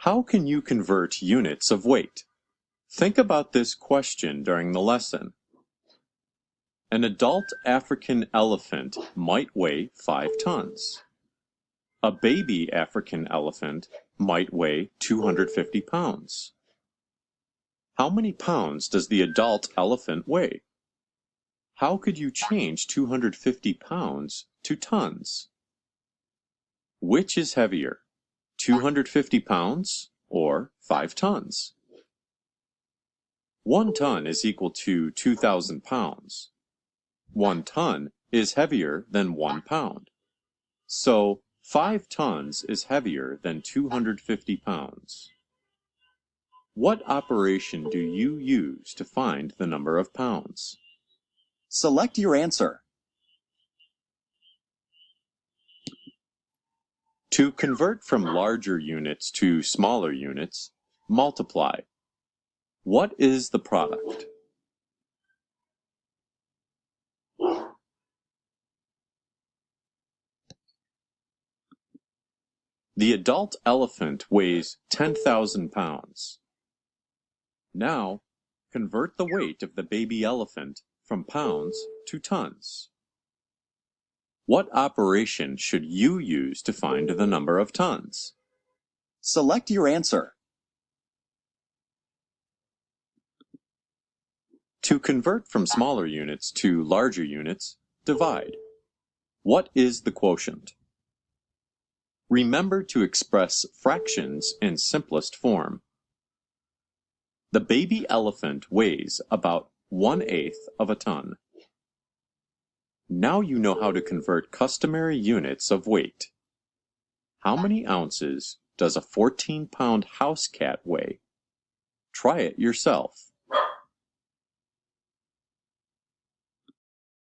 How can you convert units of weight? Think about this question during the lesson. An adult African elephant might weigh 5 tons. A baby African elephant might weigh 250 pounds. How many pounds does the adult elephant weigh? How could you change 250 pounds to tons? Which is heavier, 250 pounds or 5 tons? 1 ton is equal to 2,000 pounds. 1 ton is heavier than 1 pound. So 5 tons is heavier than 250 pounds. What operation do you use to find the number of pounds? Select your answer. To convert from larger units to smaller units, multiply. What is the product? The adult elephant weighs 10,000 pounds. Now, convert the weight of the baby elephant from pounds to tons. What operation should you use to find the number of tons? Select your answer. To convert from smaller units to larger units, divide. What is the quotient? Remember to express fractions in simplest form. The baby elephant weighs about 1/8 of a ton. Now you know how to convert customary units of weight. How many ounces does a 14-pound house cat weigh? Try it yourself.